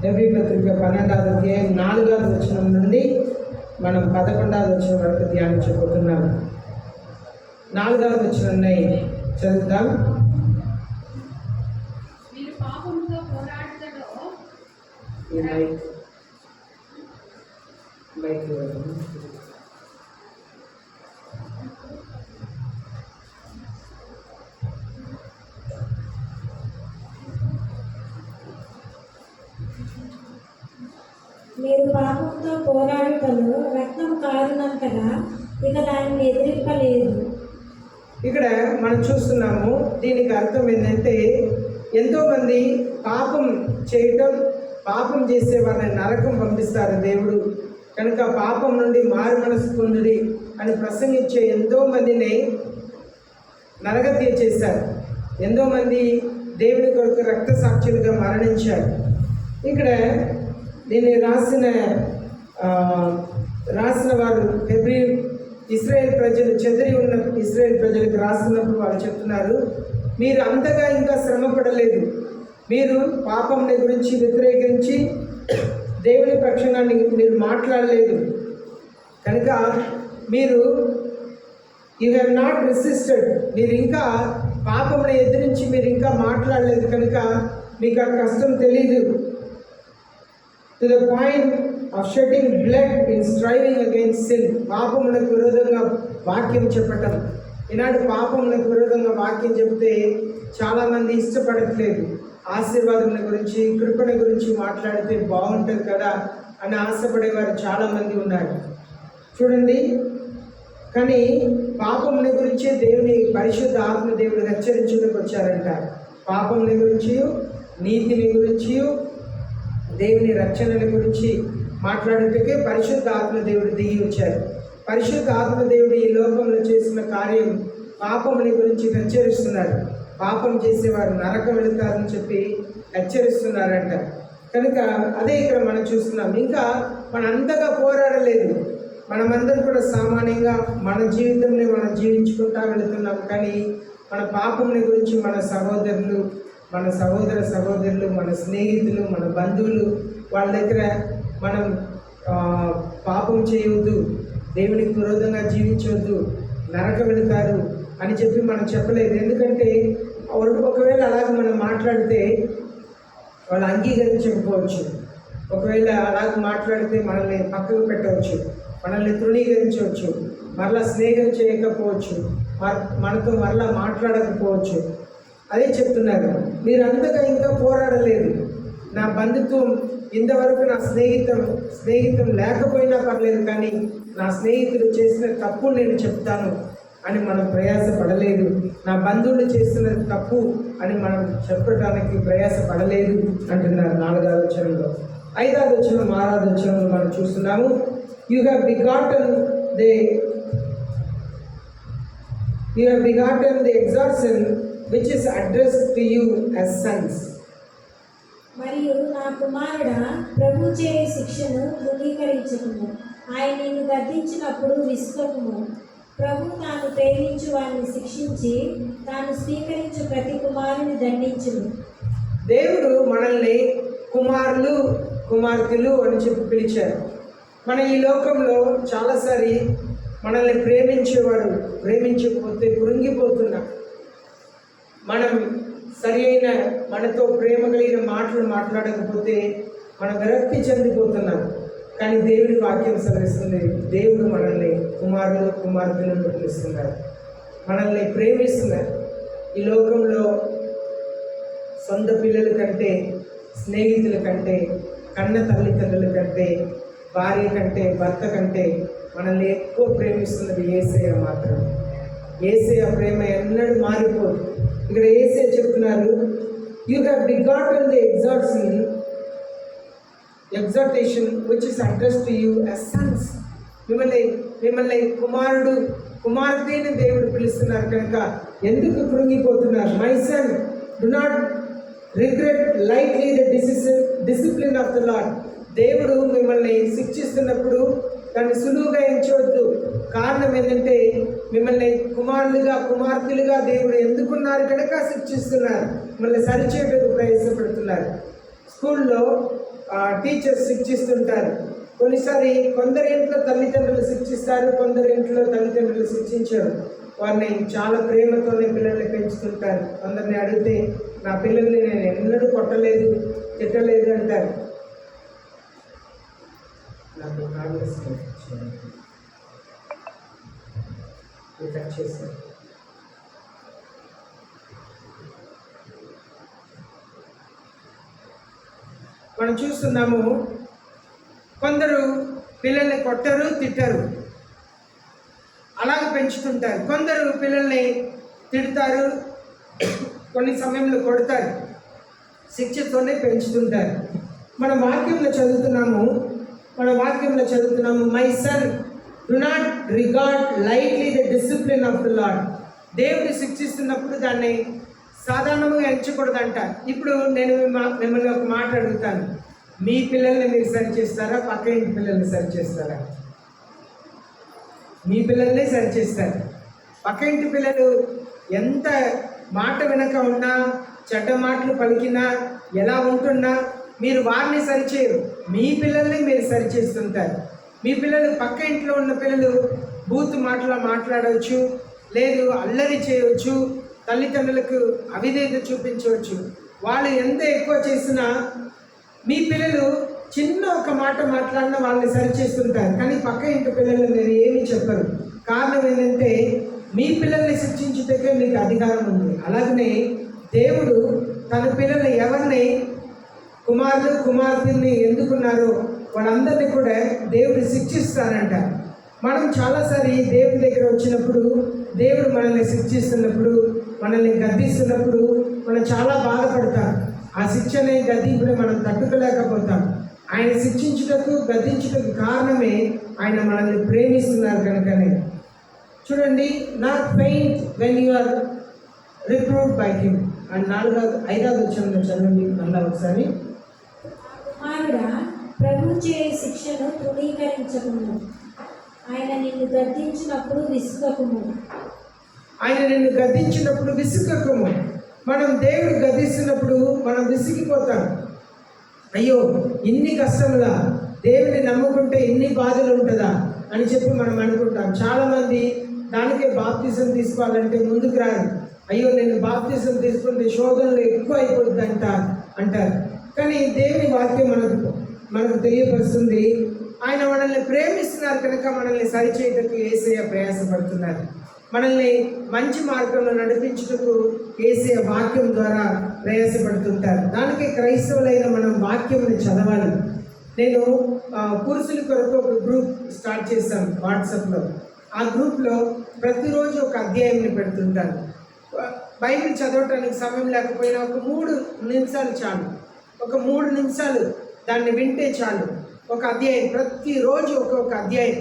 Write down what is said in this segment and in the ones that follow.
Hebrew పత్రిక 12వ అధ్యాయం 4వ వచనం నుండి మనం 11వ వచనం వరకు ధ్యానించబోతున్నాం. 4వ వచనాన్ని చదువుతాం. మీరు పాపంతో పోరాడుటలో రక్తం కారునంతగా ఇక దానిని ఎదిరింపలేదు. ఇక్కడ మనం చూస్తున్నాము, దీనికి అర్థం ఏంటంటే ఎంతోమంది పాపం చేయటం, పాపం చేసే వారిని నరకం పంపిస్తారు దేవుడు కనుక పాపం నుండి మారు మనసు పొందుడి అని ప్రసంగించే ఎంతోమందిని నరగతి చేశారు. ఎంతోమంది దేవుని కొరకు రక్త సాక్షులుగా మరణించారు. ఇక్కడ దీన్ని రాసిన వారు హెబ్రీ ఇశ్రాయేల్ ప్రజలు, చెదిరి ఉన్న ఇశ్రాయేల్ ప్రజలకు రాస్తున్నప్పుడు వాళ్ళు చెప్తున్నారు, మీరు అంతగా ఇంకా శ్రమ పడలేదు, మీరు పాపంని గురించి వ్యతిరేకించి దేవుని పక్షాన్ని మీరు మాట్లాడలేదు కనుక మీరు యూ హ్యావ్ నాట్ రెసిస్టెడ్, మీరు ఇంకా పాపంని ఎదిరించి మీరు ఇంకా మాట్లాడలేదు కనుక మీకు ఆ కష్టం తెలీదు. To the point of shedding blood in striving against sin, పాపములకు విరోధంగా వాక్యం చెప్పటం. ఈనాడు పాపములకు విరోధంగా వాక్యం చెప్తే చాలామంది ఇష్టపడట్లేదు. ఆశీర్వాదముల గురించి, కృపణ గురించి మాట్లాడితే బాగుంటుంది కదా అని ఆశపడేవారు చాలామంది ఉన్నారు చూడండి. కానీ పాపముల గురించి దేవుని పరిశుద్ధ ఆత్మ దేవుడు హెచ్చరించడానికి వచ్చారంట. పాపముల గురించి, నీతిని గురించి, దేవుని రక్షణల గురించి మాట్లాడేందుకే పరిశుద్ధ ఆత్మ దేవుడు దిగి వచ్చారు. పరిశుద్ధ ఆత్మ దేవుడు ఈ లోకంలో చేసిన కార్యం పాపముని గురించి హెచ్చరిస్తున్నారు. పాపం చేసేవారు నరకం వెళుతారని చెప్పి హెచ్చరిస్తున్నారంట. కనుక అదే ఇక్కడ మనం చూస్తున్నాం. ఇంకా మనం అంతగా పోరాడలేదు, మనమందరం కూడా సామాన్యంగా మన జీవితంని మనం జీవించుకుంటా వెళుతున్నాం. కానీ మన పాపముని గురించి మన సహోదరులు, మన సహోదరులు, మన స్నేహితులు, మన బంధువులు వాళ్ళ దగ్గర మనం పాపం చేయవద్దు, దేవునికి విరోధంగా జీవించవద్దు, నరకం వెళుతారు అని చెప్పి మనం చెప్పలేదు. ఎందుకంటే ఒకవేళ అలాగ మనం మాట్లాడితే వాళ్ళు అంగీకరించకపోవచ్చు, ఒకవేళ అలాగ మాట్లాడితే మనల్ని పక్కకు పెట్టవచ్చు, మనల్ని తృణీకరించవచ్చు, మరలా స్నేహం చేయకపోవచ్చు, మనతో మరలా మాట్లాడకపోవచ్చు. అదే చెప్తున్నారు, మీరు అంతగా ఇంకా పోరాడలేదు. నా బంధుత్వం ఇంతవరకు నా స్నేహితం లేకపోయినా పర్లేదు, కానీ నా స్నేహితులు చేసిన తప్పు నేను చెప్తాను అని మనం ప్రయాసపడలేదు. నా బంధువులు చేసిన తప్పు అని మనం చెప్పడానికి ప్రయాసపడలేదు అంటున్నారు 4వ వచనంలో. 5వ వచనం, 6వ వచనంలో మనం చూస్తున్నాము, you have begotten the exhortation which is addressed to you as sons. మరియు నా కుమారుడా, ప్రభు చేయు శిక్షను ధృవీకరించకుము, ఆయన నిన్ను గద్దించినప్పుడు విసుకకుము. ప్రభు తాను ప్రేమించు వారిని శిక్షించి తాను స్వీకరించు ప్రతి కుమారుని దండించును. దేవుడు మనల్ని కుమారులు, కుమార్తెలు అని చెప్పి పిలిచారు. మన ఈ లోకంలో చాలాసారి మనల్ని ప్రేమించేవాడు ప్రేమించకపోతే కృంగిపోతున్నాం. మనం సరి అయిన మనతో ప్రేమ కలిగిన మాటలు మాట్లాడకపోతే మనం విరక్తి చెందిపోతున్నాం. కానీ దేవుడి వాక్యం సెలవిస్తుంది, దేవుడు మనల్ని కుమారులు, కుమార్తెలను పిలుస్తున్నారు, మనల్ని ప్రేమిస్తున్నారు. ఈ లోకంలో సొంత పిల్లల కంటే, స్నేహితుల కంటే, కన్న తల్లిదండ్రుల కంటే, భార్య కంటే, భర్త కంటే మనల్ని ఎక్కువ ప్రేమిస్తున్నది యేసయ్య మాత్రం. యేసయ్య ప్రేమ ఎన్నడూ మారిపోదు. ఇక్కడ యేసయ్య చెప్తున్నారు, you have begotten the exhortation which is addressed to you as sons. మిమ్మల్ని కుమారుడు, కుమార్తెని దేవుడు పిలుస్తున్నారు కనుక ఎందుకు కృంగిపోతున్నారు? My son, do not regret lightly the discipline of the lord. దేవుడు మిమ్మల్ని శిక్షిస్తున్నప్పుడు దాన్ని సులువుగా ఎంచవద్దు. కారణం ఏంటంటే మిమ్మల్ని కుమారులుగా, కుమార్తెలుగా దేవుడు ఎందుకున్నారు కనుక శిక్షిస్తున్నారు, మిమ్మల్ని సరిచేయడానికి ప్రయాసపడుతున్నారు. స్కూల్లో టీచర్స్ శిక్షిస్తుంటారు. కొన్నిసారి కొందరి ఇంట్లో తల్లిదండ్రులు శిక్షిస్తారు, కొందరి ఇంట్లో తల్లిదండ్రులు శిక్షించారు. వారిని చాలా ప్రేమతోనే పిల్లల్ని పెంచుతుంటారు. కొందరిని అడిగితే నా పిల్లల్ని నేను ఎన్నడూ కొట్టలేదు, తిట్టలేదు అంటారు. నాకు కాంగ్రెస్ చేశారు. మనం చూస్తున్నాము, కొందరు పిల్లల్ని కొట్టరు, తిట్టరు, అలాగే పెంచుతుంటారు. కొందరు పిల్లల్ని తిడతారు, కొన్ని సమయంలో కొడతారు, శిక్షతోనే పెంచుతుంటారు. మన వాక్యంలో చదువుతున్నాము, my son do not regard lightly the discipline of the lord. దేవుడు శిక్షిస్తున్నప్పుడు దాన్ని సాధారణంగా ఎంచకూడదంట. ఇప్పుడు నేను మిమ్మల్ని ఒక మాట అడుగుతాను, మీ పిల్లల్ని మీరు సరిచేస్తారా, పక్క ఇంటి పిల్లల్ని సరిచేస్తారా? మీ పిల్లల్ని సరిచేస్తారు. పక్క ఇంటి పిల్లలు ఎంత మాట వెనక ఉన్నా, చెడ్డ మాటలు పలికినా, ఎలా ఉంటున్నా మీరు వారిని సరిచేయరు, మీ పిల్లల్ని మీరు సరిచేస్తుంటారు. మీ పిల్లలు పక్క ఇంట్లో ఉన్న పిల్లలు బూత్ మాటలు మాట్లాడవచ్చు, లేదు అల్లరి చేయవచ్చు, తల్లిదండ్రులకు అవిధేయత చూపించవచ్చు. వాళ్ళు ఎంత ఎక్కువ చేసినా మీ పిల్లలు చిన్న ఒక మాట మాట్లాడినా వాళ్ళని సరిచేస్తుంటారు. కానీ పక్క ఇంటి పిల్లలు మీరు ఏమీ చెప్పరు. కారణం ఏంటంటే మీ పిల్లల్ని శిక్షించుటకే మీకు అధికారం ఉంది. అలాగనే దేవుడు తన పిల్లల్ని ఎవరిని కుమారులు కుమార్తెల్ని ఎందుకున్నారో వాళ్ళందరినీ కూడా దేవుడు శిక్షిస్తారంట. మనం చాలాసారి దేవుడి దగ్గర వచ్చినప్పుడు, దేవుడు మనల్ని శిక్షిస్తున్నప్పుడు, మనల్ని గద్దిస్తున్నప్పుడు మనం చాలా బాధపడతాం. ఆ శిక్షనే గద్దింపుని మనం తట్టుకోలేకపోతాం. ఆయన శిక్షించుటకు గద్దించుటకు కారణమే ఆయన మనల్ని ప్రేమిస్తున్నారు కనుకనే. చూడండి, not faint when you are reproved by him. And 5వ వచనంలో చదవండి మళ్ళా ఒకసారి. కుమారుడా, ప్రభు చే శిక్షను తృణీకరించకుము, ఆయన నిన్ను గద్దించినప్పుడు విసుగకుము. మనం దేవుడు గద్దిస్తున్నప్పుడు మనం విసిగిపోతాం. అయ్యో ఇన్ని కష్టములా, దేవుడిని నమ్ముకుంటే ఇన్ని బాధలు ఉంటుందా అని చెప్పి మనం అనుకుంటాం. చాలామంది దానికే బాప్తిజం తీసుకోవాలంటే ముందుకు రారు. అయ్యో నేను బాప్తిజం తీసుకుంటే శోధనలు ఎక్కువ అయిపోతుంది అంటారు. కానీ దేవుని వాక్యం మనకు తెలియపరుస్తుంది, ఆయన మనల్ని ప్రేమిస్తున్నారు కనుక మనల్ని సరిచేయటకు యేసయ్య ప్రయాసపడుతున్నారు. మనల్ని మంచి మార్గంలో నడిపించుటకు యేసయ్య వాక్యం ద్వారా ప్రయాసపడుతుంటారు. దానికి క్రైస్తవులైన మనం వాక్యంని చదవాలి. నేను పురుషుల కొరకు ఒక గ్రూప్ స్టార్ట్ చేశాను వాట్సాప్లో. ఆ గ్రూప్లో ప్రతిరోజు ఒక అధ్యాయాన్ని పెడుతుంటాను. బైబిల్ చదవటానికి సమయం లేకపోయినా ఒక 3 నిమిషాలు చాలు, ఒక 3 నిమిషాలు దాన్ని వింటే చాలు. ఒక అధ్యాయం, ప్రతిరోజు ఒక్కొక్క అధ్యాయం.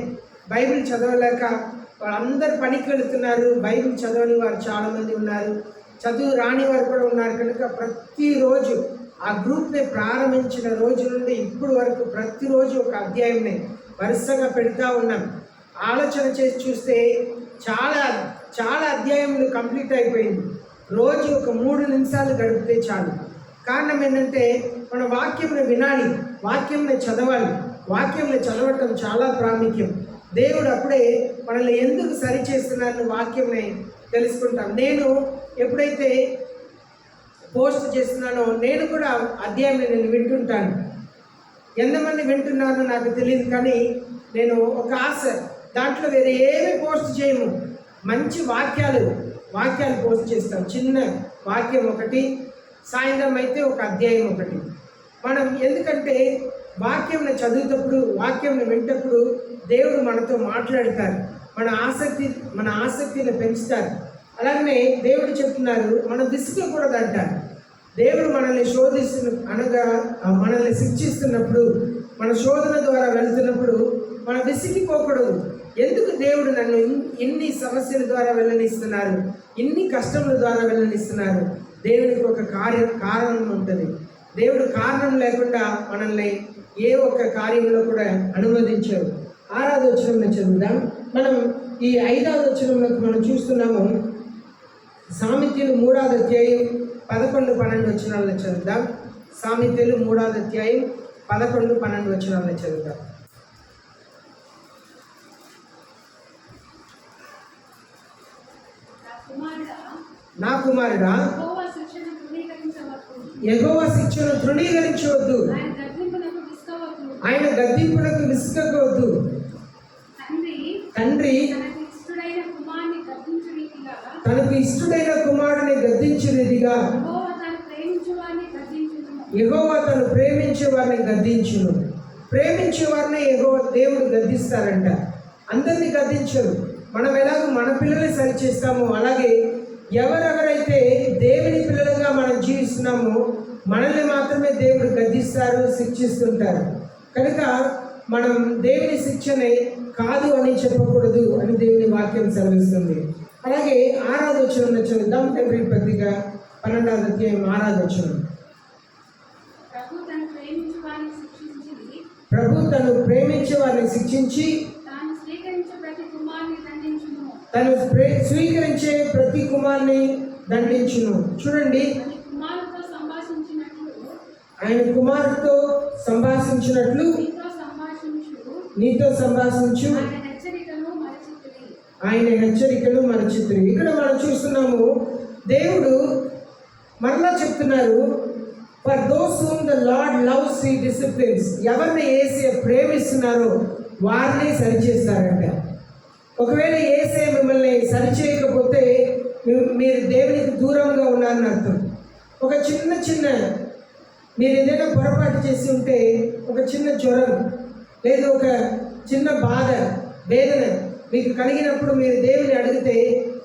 బైబిల్ చదవలేక వాళ్ళందరూ పనికి వెళుతున్నారు, బైబిల్ చదవని వారు చాలామంది ఉన్నారు, చదువు రాని వారు కూడా ఉన్నారు. కనుక ప్రతిరోజు ఆ గ్రూప్ని ప్రారంభించిన రోజు నుండి ఇప్పుడు వరకు ప్రతిరోజు ఒక అధ్యాయంని వరుసగా పెడతా ఉన్నాం. ఆలోచన చేసి చూస్తే చాలా అధ్యాయములు కంప్లీట్ అయిపోయింది. రోజు ఒక 3 నిమిషాలు గడిపితే చాలు. కారణం ఏంటంటే మన వాక్యంని వినాలి, వాక్యంని చదవాలి. వాక్యంని చదవటం చాలా ప్రాముఖ్యం. దేవుడు అప్పుడే మనల్ని ఎందుకు సరిచేస్తున్నారని వాక్యంని తెలుసుకుంటాం. నేను ఎప్పుడైతే పోస్ట్ చేస్తున్నానో నేను కూడా అధ్యాయాన్ని నేను వింటుంటాను. ఎంతమంది వింటున్నానో నాకు తెలియదు, కానీ నేను ఒక ఆశ, దాంట్లో వేరే ఏమీ పోస్ట్ చేయము, మంచి వాక్యాలు పోస్ట్ చేస్తాం. చిన్న వాక్యం ఒకటి, సాయంత్రం అయితే ఒక అధ్యాయం ఒకటి. మనం ఎందుకంటే వాక్యంని చదువుతప్పుడు, వాక్యంని వింటప్పుడు దేవుడు మనతో మాట్లాడతారు, మన ఆసక్తిని పెంచుతారు. అలాగనే దేవుడు చెప్తున్నారు, మనం విసుగకూడదంటారు. దేవుడు మనల్ని మనల్ని శిక్షిస్తున్నప్పుడు, మన శోధన ద్వారా వెళ్తున్నప్పుడు మనం విసిగిపోకూడదు. ఎందుకు దేవుడు నన్ను ఇన్ని సమస్యల ద్వారా వెళ్ళనిస్తున్నారు, ఇన్ని కష్టముల ద్వారా వెళ్ళనిస్తున్నారు? దేవునికి ఒక కారణం ఉంటుంది. దేవుడు కారణం లేకుండా మనల్ని ఏ ఒక్క కార్యంలో కూడా అనుమతించారు. 6వ వచనంలో చదువుదాం. మనం ఈ 5వ వచనంలో మనం చూస్తున్నాము, సామెతలు 3వ అధ్యాయం 11-12 వచనాలను చదువుదాం. సామెతలు 3వ అధ్యాయం 11, 12 వచనాలను చదువుతాం. నా కుమారుడా, యెహోవా శిక్షను తృణీకరించవద్దు, ఆయన గద్దింపునకు విసుగవద్దు. తండ్రి తనకు ఇష్టడైన కుమారుని గద్దించినదిగా యెహోవా తను ప్రేమించే వారిని గద్దించును. ప్రేమించే వారిని యెహోవా దేవుడు గద్దిస్తారంట, అందరినీ గద్దించరు. మనం ఎలాగో మన పిల్లల్ని సరిచేస్తామో అలాగే ఎవరెవరైతే దేవుని పిల్లలుగా మనం జీవిస్తున్నామో మనల్ని మాత్రమే దేవుడు గద్దిస్తారు, శిక్షిస్తుంటారు. కనుక మనం దేవుని శిక్షనే కాదు అని చెప్పకూడదు అని దేవుని వాక్యం సెలవిస్తుంది. అలాగే 6వ వచనం చదువుదాం. హెబ్రీ పత్రిక 12వ అధ్యాయం 6వ వచనం. ప్రభు తను ప్రేమించే వారిని శిక్షించి తను స్వీకరించే ప్రతి కుమారుని దండించును. చూడండి, ఆయన కుమారుడితో సంభాషించినట్లు నీతో సంభాషించు, ఆయన హెచ్చరికను మరచితిరి. ఇక్కడ మనం చూస్తున్నాము, దేవుడు మరలా చెప్తున్నారు, for those whom the lord loves he disciplines. ఎవరిని యేసే ప్రేమిస్తున్నారో వారిని సరిచేస్తారంట. ఒకవేళ యేసే మిమ్మల్ని సరిచేయకపోతే మీరు దేవునికి దూరంగా ఉన్నారని అర్థం. ఒక చిన్న మీరు ఏదైనా పొరపాటు చేసి ఉంటే, ఒక చిన్న జ్వరం లేదు ఒక చిన్న బాధ వేదన మీకు కలిగినప్పుడు మీరు దేవుని అడిగితే,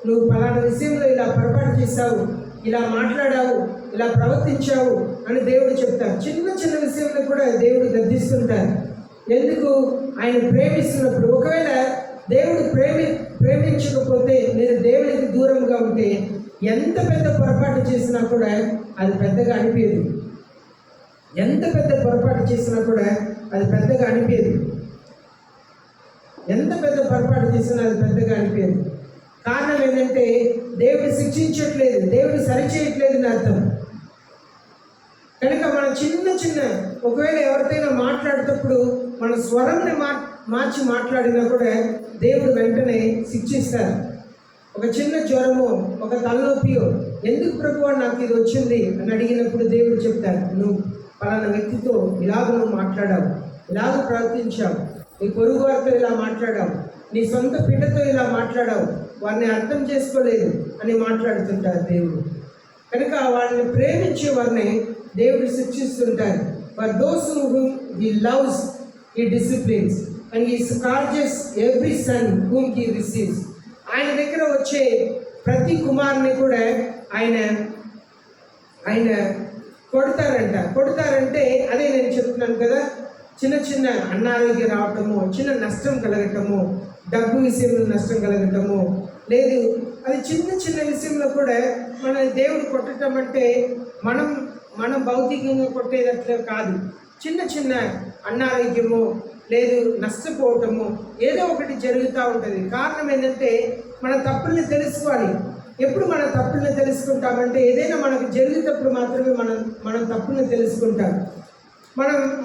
నువ్వు పలానా విషయంలో ఇలా పొరపాటు చేశావు, ఇలా మాట్లాడావు, ఇలా ప్రవర్తించావు అని దేవుడు చెప్తారు. చిన్న విషయంలో కూడా దేవుడు గద్దిస్తుంటారు. ఎందుకు? ఆయన ప్రేమిస్తున్నప్పుడు. ఒకవేళ దేవుడు ప్రేమించకపోతే మీరు దేవునికి దూరంగా ఉంటే ఎంత పెద్ద పొరపాటు చేసినా కూడా అది పెద్దగా అనిపించదు. ఎంత పెద్ద పొరపాటు చేసినా కూడా అది పెద్దగా అనిపించదు. ఎంత పెద్ద పొరపాటు చేసినా అది పెద్దగా అనిపించదు. కారణం ఏంటంటే దేవుడు శిక్షించట్లేదు, దేవుడు సరిచేయట్లేదు అని అర్థం. కనుక మనం చిన్న ఒకవేళ ఎవరితోనైనా మాట్లాడేటప్పుడు మన స్వరంని మార్చి మాట్లాడినా కూడా దేవుడు వెంటనే శిక్షిస్తారు. ఒక చిన్న జ్వరమో ఒక తలనొప్పియో, ఎందుకు ప్రభువా నాకు ఇది వచ్చింది అని అడిగినప్పుడు దేవుడు చెప్తారు, నువ్వు పలానా వ్యక్తితో ఇలాగ నువ్వు మాట్లాడావు, ఇలాగ ప్రవర్తించావు, నీ పొరుగు వారితో ఇలా మాట్లాడావు, నీ సొంత బిడ్డతో ఇలా మాట్లాడావు, వారిని అర్థం చేసుకోలేదు అని మాట్లాడుతుంటారు దేవుడు. కనుక వాళ్ళని ప్రేమించే వారిని దేవుడు శిక్షిస్తుంటారు. For those whom he loves he disciplines and he scourges every son whom he receives. ఆయన దగ్గర వచ్చే ప్రతి కుమారుని కూడా ఆయన కొడతారంటే అదే నేను చెప్తున్నాను కదా, చిన్న అనారోగ్యం రావటము, చిన్న నష్టం కలగటము, డబ్బు విషయంలో నష్టం కలగటము లేదు, అది చిన్న విషయంలో కూడా మన దేవుడు కొట్టడం అంటే మనం భౌతికంగా కొట్టేటట్లు కాదు. చిన్న అనారోగ్యము లేదు, నష్టపోవటము, ఏదో ఒకటి జరుగుతూ ఉంటుంది. కారణం ఏంటంటే మన తప్పుల్ని తెలుసుకోవాలి. ఎప్పుడు మన తప్పుల్ని తెలుసుకుంటామంటే ఏదైనా మనకు జరిగేటప్పుడు మాత్రమే మనం తప్పుల్ని తెలుసుకుంటాం.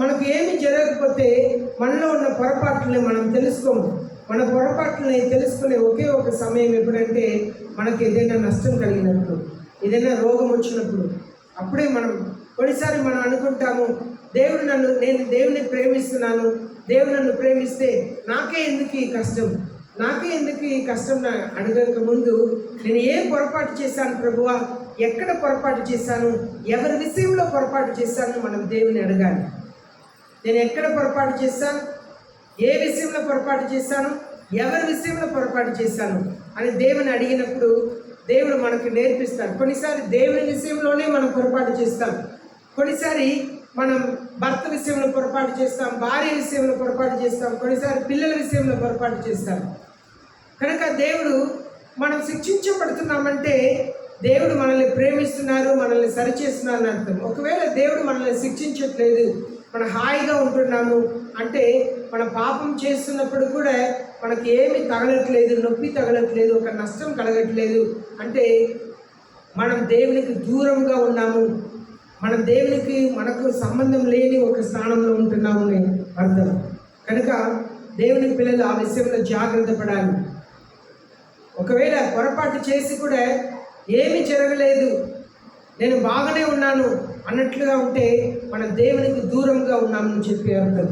మనకు ఏమి జరగకపోతే మనలో ఉన్న పొరపాట్లని మనం తెలుసుకోము. మన పొరపాట్లని తెలుసుకునే ఒకే ఒక సమయం ఎప్పుడంటే మనకి ఏదైనా నష్టం కలిగినప్పుడు, ఏదైనా రోగం వచ్చినప్పుడు. అప్పుడే కొన్నిసారి మనం అనుకుంటాము, నేను దేవుని ప్రేమిస్తున్నాను, దేవుడు నన్ను ప్రేమిస్తే నాకే ఎందుకు ఈ కష్టం అడగక ముందు నేను ఏం పొరపాటు చేశాను ప్రభువా, ఎక్కడ పొరపాటు చేశాను, ఎవరి విషయంలో పొరపాటు చేశాను మనం దేవుని అడగాలి. నేను ఎక్కడ పొరపాటు చేశాను, ఏ విషయంలో పొరపాటు చేశాను, ఎవరి విషయంలో పొరపాటు చేశాను అని దేవుని అడిగినప్పుడు దేవుడు మనకు నేర్పిస్తాడు. కొన్నిసారి దేవుని విషయంలోనే మనం పొరపాటు చేస్తాం, కొన్నిసారి మనం భర్త విషయంలో పొరపాటు చేస్తాం, భార్య విషయంలో పొరపాటు చేస్తాం, కొన్నిసారి పిల్లల విషయంలో పొరపాటు చేస్తాం. కనుక దేవుడు మనం శిక్షించబడుతున్నామంటే దేవుడు మనల్ని ప్రేమిస్తున్నారు, మనల్ని సరిచేస్తున్నారు అని అర్థం. ఒకవేళ దేవుడు మనల్ని శిక్షించట్లేదు, మనం హాయిగా ఉంటున్నాము అంటే, మన పాపం చేస్తున్నప్పుడు కూడా మనకి ఏమి తగలట్లేదు, నొప్పి తగలట్లేదు, ఒక నష్టం కలగట్లేదు అంటే మనం దేవునికి దూరంగా ఉన్నాము, మన దేవునికి మనకు సంబంధం లేని ఒక స్థానంలో ఉంటున్నామని అర్థం. కనుక దేవుని పిల్లలు ఆ విషయంలో జాగ్రత్త పడాలి. ఒకవేళ పొరపాటు చేసి కూడా ఏమీ జరగలేదు, నేను బాగానే ఉన్నాను అన్నట్లుగా ఉంటే మన దేవునికి దూరంగా ఉన్నామని చెప్పి అర్థం.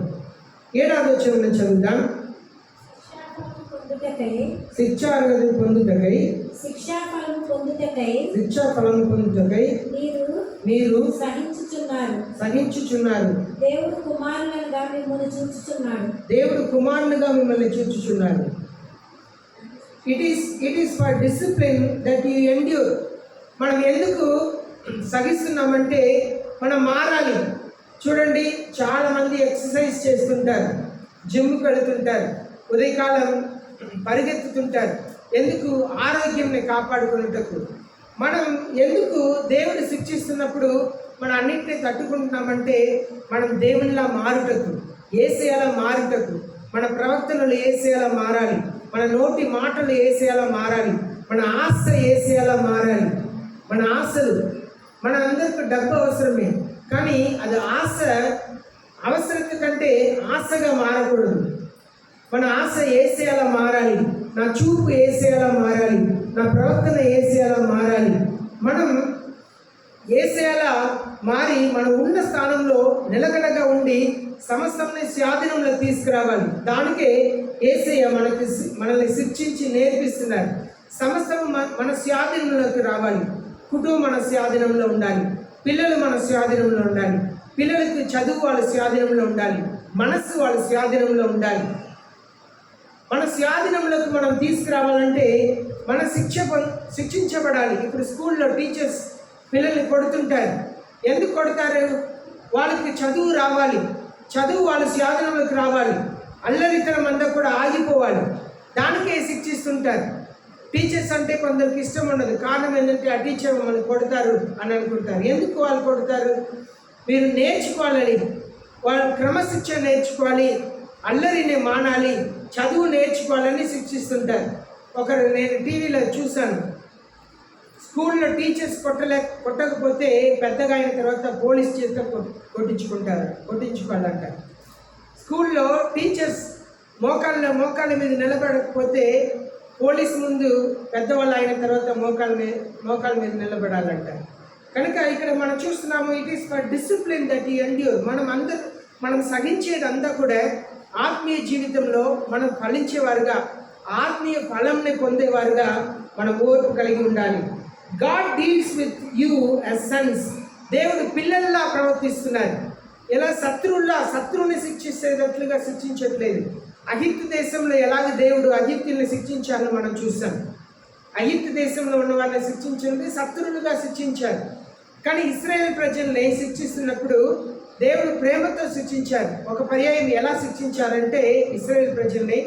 7వ వచనం చదువుదాం. శిక్షార్హత పొందుటకై శిక్షా ఫలము పొందుటకై మీరు సహించుచున్నారు. దేవుడు కుమారులుగా మిమ్మల్ని చూచుచున్నాడు. It is for discipline that you endure. మనం ఎందుకు సహిస్తున్నామంటే మనం మారాలి. చూడండి, చాలామంది ఎక్సర్సైజ్ చేస్తుంటారు, జిమ్కి వెళుతుంటారు, ఉదయకాలం పరిగెత్తుతుంటారు. ఎందుకు? ఆరోగ్యంని కాపాడుకునేటకు. మనం ఎందుకు దేవుడు శిక్షిస్తున్నప్పుడు మనం అన్నింటినీ తట్టుకుంటున్నామంటే మనం దేవునిలా మారుటకు, యేసయ్యలా మారుటకు, మన ప్రవర్తనలు యేసయ్యలా మారాలి, మన నోటి మాటలు యేసయ్యలా మారాలి, మన ఆశ యేసయ్యలా మారాలి. మన ఆశలు, మన అందరికీ డబ్బు అవసరమే, కానీ అది ఆశ అవసరత కంటే ఆశగా మారకూడదు. మన ఆశ యేసయ్యలా మారాలి, నా చూపు యేసయ్యలా మారాలి, నా ప్రవర్తన యేసయ్యలా మారాలి. మనం యేసయ్యలా మారి మనం ఉన్న స్థానంలో నిలకడగా ఉండి సమస్తాన్ని స్వాధీనంలో తీసుకురావాలి. దానికే యేసయ్య మనల్ని శిక్షించి నేర్పిస్తున్నారు. సమస్తం మన స్వాధీనంలోకి రావాలి. కుటుంబం మన స్వాధీనంలో ఉండాలి, పిల్లలు మన స్వాధీనంలో ఉండాలి, పిల్లలకి చదువు వాళ్ళ స్వాధీనంలో ఉండాలి, మనస్సు వాళ్ళ స్వాధీనంలో ఉండాలి. మన స్వాధీనంలోకి మనం తీసుకురావాలంటే మన శిక్షించబడాలి. ఇప్పుడు స్కూల్లో టీచర్స్ పిల్లల్ని కొడుతుంటారు. ఎందుకు కొడతారు? వాళ్ళకి చదువు రావాలి, చదువు వాళ్ళ స్వాధీనంలోకి రావాలి, అల్లరితనం అంతా కూడా ఆగిపోవాలి. దానికే శిక్షిస్తుంటారు. టీచర్స్ అంటే కొందరికి ఇష్టం ఉండదు. కారణం ఏంటంటే ఆ టీచర్ మమ్మల్ని కొడతారు అని అనుకుంటారు. ఎందుకు వాళ్ళు కొడతారు? మీరు నేర్చుకోవాలని, వాళ్ళు క్రమశిక్షణ నేర్చుకోవాలి, అల్లరిని మానాలి, చదువు నేర్చుకోవాలని శిక్షిస్తుంటారు. నేను టీవీలో చూశాను, స్కూల్లో టీచర్స్ కొట్టకపోతే పెద్దగా అయిన తర్వాత పోలీస్ చేత కొట్టించుకోవాలంట. స్కూల్లో టీచర్స్ మోకాళ్ళ మీద నిలబడకపోతే పోలీస్ ముందు పెద్దవాళ్ళు అయిన తర్వాత మోకాళ్ళ మీద నిలబడాలంట. కనుక ఇక్కడ మనం చూస్తున్నాము, it is for discipline that you endure. మనం సహించేదంతా కూడా ఆత్మీయ జీవితంలో మనం ఫలించేవారుగా, ఆత్మీయ ఫలంని పొందేవారుగా మనం ఓర్పు కలిగి ఉండాలి. God deals with you as Sons. దేవుడు పిల్లల్లా ప్రవర్తిస్తున్నారు. ఎలా శత్రువుని శిక్షించేటట్లుగా శిక్షించట్లేదు. అగిప్తు దేశంలో ఎలాగ దేవుడు అగిప్తుల్ని శిక్షించారో మనం చూసాం. అగిప్తు దేశంలో ఉన్న వాళ్ళని శిక్షించింది శత్రువులుగా శిక్షించారు. కానీ ఇశ్రాయేల్ ప్రజల్ని శిక్షిస్తున్నప్పుడు దేవుడు ప్రేమతో శిక్షించారు. ఒక పర్యాయం ఎలా శిక్షించారంటే, ఇశ్రాయేల్ ప్రజల్ని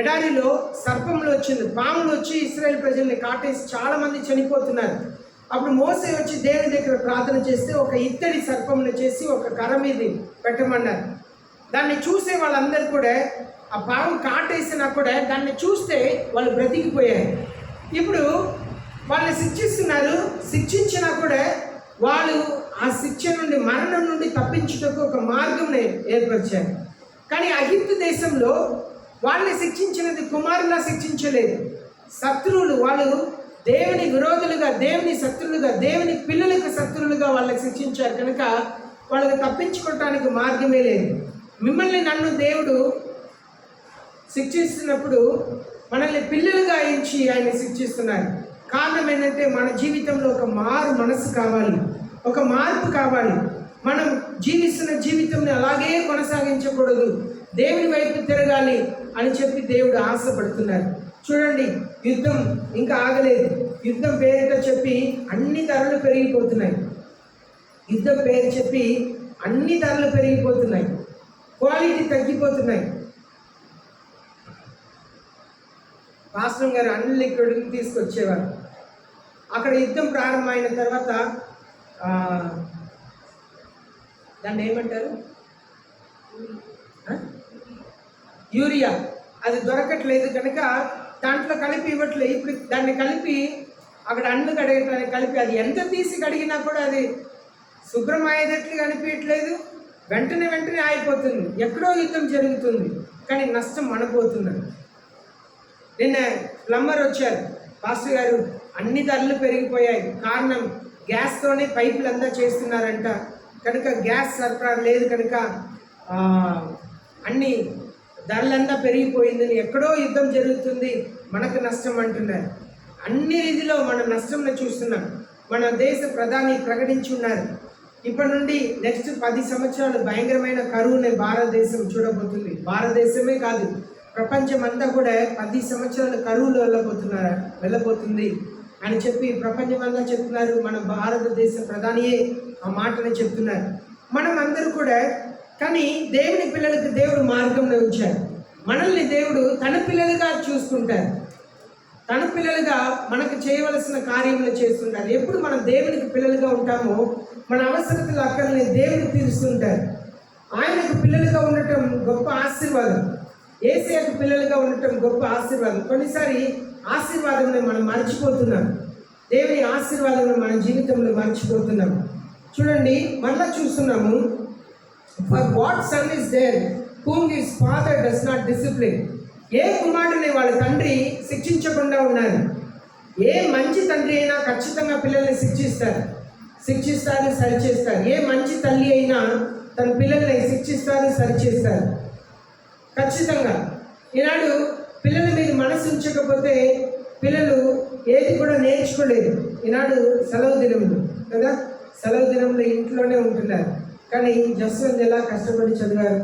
ఎడారిలో సర్పంలో వచ్చింది, పాములు వచ్చి ఇశ్రాయేల్ ప్రజల్ని కాటేసి చాలామంది చనిపోతున్నారు. అప్పుడు మోసే వచ్చి దేవుని దగ్గర ప్రార్థన చేస్తే ఒక ఇత్తడి సర్పంను చేసి ఒక కర్ర మీద పెట్టమన్నారు. దాన్ని చూసే వాళ్ళందరూ కూడా, ఆ పాము కాటేసినా కూడా దాన్ని చూస్తే వాళ్ళు బ్రతికిపోయారు. ఇప్పుడు వాళ్ళని శిక్షిస్తున్నారు, శిక్షించినా కూడా వాళ్ళు ఆ శిక్ష నుండి, మరణం నుండి తప్పించుటకు ఒక మార్గం ఏర్పరిచారు. కానీ అగిప్తు దేశంలో వాళ్ళని శిక్షించినది కుమారులా శిక్షించలేదు, శత్రువులు. వాళ్ళు దేవుని విరోధులుగా, దేవుని శత్రువులుగా, దేవుని పిల్లలకు శత్రువులుగా వాళ్ళకి శిక్షించారు. కనుక వాళ్ళకి తప్పించుకోవటానికి మార్గమే లేదు. మిమ్మల్ని నన్ను దేవుడు శిక్షిస్తున్నప్పుడు మనల్ని పిల్లలుగా ఎంచి ఆయన శిక్షిస్తున్నారు. కారణం ఏంటంటే మన జీవితంలో ఒక మనసు కావాలి, ఒక మార్పు కావాలి. మనం జీవిస్తున్న జీవితంని అలాగే కొనసాగించకూడదు, దేవుని వైపు తిరగాలి అని చెప్పి దేవుడు ఆశపడుతున్నారు. చూడండి, యుద్ధం ఇంకా ఆగలేదు. యుద్ధం పేరుతో చెప్పి అన్ని ధరలు పెరిగిపోతున్నాయి. యుద్ధం పేరు చెప్పి అన్ని ధరలు పెరిగిపోతున్నాయి, క్వాలిటీ తగ్గిపోతున్నాయి. పాస్టర్ గారు అన్ని ఇక్కడికి తీసుకొచ్చేవారు. అక్కడ యుద్ధం ప్రారంభమైన తర్వాత దాన్ని ఏమంటారు, యూరియా, అది దొరకట్లేదు కనుక దాంట్లో కలిపి ఇవ్వట్లేదు. ఇప్పుడు దాన్ని కలిపి అక్కడ అన్ను కడగటానికి కలిపి అది ఎంత తీసి కడిగినా కూడా అది శుభ్రం అయ్యేటట్లుగా అనిపించట్లేదు, వెంటనే ఆగిపోతుంది. ఎక్కడో యుద్ధం జరుగుతుంది, కానీ నష్టం మనపోతున్నది. నిన్న ప్లంబర్ వచ్చారు, పాస్టర్ గారు అన్ని ధరలు పెరిగిపోయాయి, కారణం గ్యాస్తోనే పైపులంతా చేస్తున్నారంట, కనుక గ్యాస్ సరఫరా లేదు కనుక అన్ని ధరలంతా పెరిగిపోయిందని, ఎక్కడో యుద్ధం జరుగుతుంది, మనకు నష్టం అంటున్నారు. అన్ని రీతిలో మనం నష్టంలో చూస్తున్నాం. మన దేశ ప్రధాని ప్రకటించి ఉన్నారు, ఇప్పటి నుండి నెక్స్ట్ 10 సంవత్సరాలు భయంకరమైన కరువుని భారతదేశం చూడబోతుంది. భారతదేశమే కాదు, ప్రపంచం అంతా కూడా 10 సంవత్సరాలు కరువులో వెళ్ళబోతుంది అని చెప్పి ప్రపంచం అంతా చెప్తున్నారు. మన భారతదేశ ప్రధానియే ఆ మాటని చెప్తున్నారు. మనం అందరూ కూడా, కానీ దేవుని పిల్లలకు దేవుడు మార్గంలో ఉంచారు. మనల్ని దేవుడు తన పిల్లలుగా చూసుకుంటారు, తన పిల్లలుగా మనకు చేయవలసిన కార్యములు చేస్తుంటారు. ఎప్పుడు మనం దేవునికి పిల్లలుగా ఉంటామో మన అవసరతలు అక్కర్ని దేవుడు తీరుస్తుంటారు. ఆయనకు పిల్లలుగా ఉండటం గొప్ప ఆశీర్వాదం, యేసయ్యకు పిల్లలుగా ఉండటం గొప్ప ఆశీర్వాదం. కొన్నిసారి ఆశీర్వాదంని మనం మర్చిపోతున్నాం, దేవుని ఆశీర్వాదంలో మన జీవితంలో మర్చిపోతున్నాం. చూడండి, మళ్ళా చూస్తున్నాము, for what son is there whom his father does not discipline. ఏ కుమారుడిని వాళ్ళ తండ్రి శిక్షించకుండా ఉన్నారు. ఏ మంచి తండ్రి అయినా ఖచ్చితంగా పిల్లల్ని శిక్షిస్తారు, సరిచేస్తారు. ఏ మంచి తల్లి అయినా తన పిల్లల్ని శిక్షిస్తారు, సరిచేస్తారు ఖచ్చితంగా. ఈనాడు పిల్లల మీద మనసు ఉంచకపోతే పిల్లలు ఏది కూడా నేర్చుకోలేదు. ఈనాడు సెలవు దినంలో కదా, సెలవు దినంలో ఇంట్లోనే ఉంటున్నారు, కానీ జస్వంత్ ఎలా కష్టపడి చదివారు.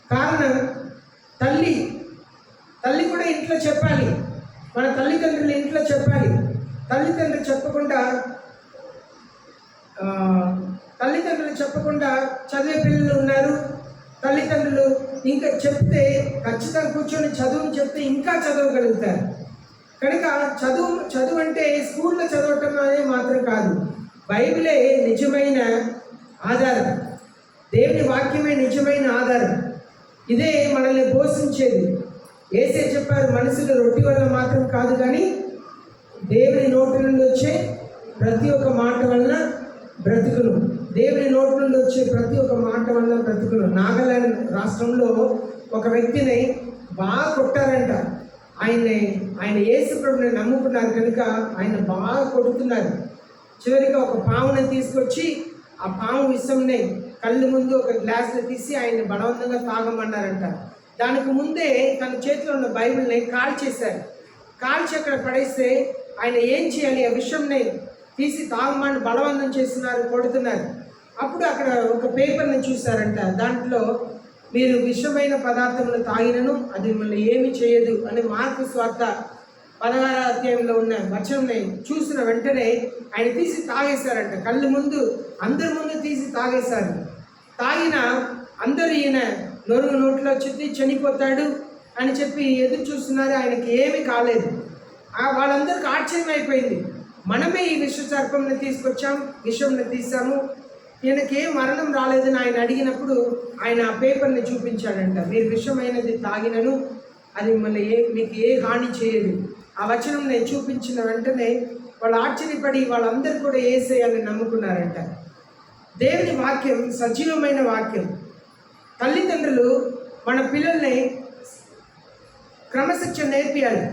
కారణం తల్లి కూడా ఇంట్లో చెప్పాలి, మన తల్లిదండ్రులు ఇంట్లో చెప్పాలి. తల్లిదండ్రులు చెప్పకుండా చదివే పిల్లలు ఉన్నారు. తల్లిదండ్రులు ఇంకా చెప్తే ఖచ్చితంగా కూర్చొని చదువుని చెప్తే ఇంకా చదవగలుగుతారు. కనుక చదువు అంటే స్కూల్లో చదవటం అనేది మాత్రం కాదు, బైబిలే నిజమైన ఆధారం, దేవుని వాక్యమే నిజమైన ఆధారం. ఇదే మనల్ని పోషించేది. యేసే చెప్పారు, మనుషులు రొట్టె వల్ల మాత్రం కాదు కానీ దేవుని నోటి నుండి వచ్చే ప్రతి ఒక్క మాట వలన బ్రతుకును. దేవుని నోటి నుండి వచ్చే ప్రతి ఒక్క మాట వలన బ్రతుకును. నాగాలాండ్ రాష్ట్రంలో ఒక వ్యక్తిని బాగా కొట్టారంట. ఆయన యేసు ప్రభువుని నమ్ముకున్నారు కనుక ఆయన బాగా కొడుతున్నారు. చివరిగా ఒక పాముని తీసుకొచ్చి ఆ పాము విషంని కళ్ళు ముందు ఒక గ్లాసులో తీసి ఆయన బలవంతంగా తాగమన్నారంట. దానికి ముందే తన చేతిలో ఉన్న బైబిల్ని కాల్చి అక్కడ పడేస్తే ఆయన ఏం చేయాలి, ఆ విషంని తీసి తాగమని బలవంతం చేస్తున్నారు, కొడుతున్నారు. అప్పుడు అక్కడ ఒక పేపర్ని చూశారంట, దాంట్లో మీరు విషమైన పదార్థములు తాగినను అది మిమ్మల్ని ఏమి చేయదు అని మార్కు స్వార్త 16వ అధ్యాయంలో ఉన్న వచనంని చూసిన వెంటనే ఆయన తీసి తాగేశారంట. కళ్ళు ముందు అందరి ముందు తీసి తాగేశారు. తాగిన అందరూ ఈయన నోట్లో చుట్టి చనిపోతాడు అని చెప్పి ఎదురు చూస్తున్నారు. ఆయనకి ఏమీ కాలేదు. వాళ్ళందరికీ ఆశ్చర్యం అయిపోయింది. మనమే ఈ విష సర్పంని తీసుకొచ్చాం, విషంని తీసాము, ఈయనకి ఏ మరణం రాలేదని ఆయన అడిగినప్పుడు ఆయన ఆ పేపర్ని చూపించాడంట. మీరు విషమైనది తాగినను అది మిమ్మల్ని మీకు ఏ హాని చేయదు. ఆ వచనం నేను చూపించిన వెంటనే వాళ్ళు ఆశ్చర్యపడి వాళ్ళందరూ కూడా యేసయ్యని నమ్ముకున్నారంట. దేవుని వాక్యం సజీవమైన వాక్యం. తల్లిదండ్రులు మన పిల్లల్ని క్రమశిక్షణ నేర్పియాలి.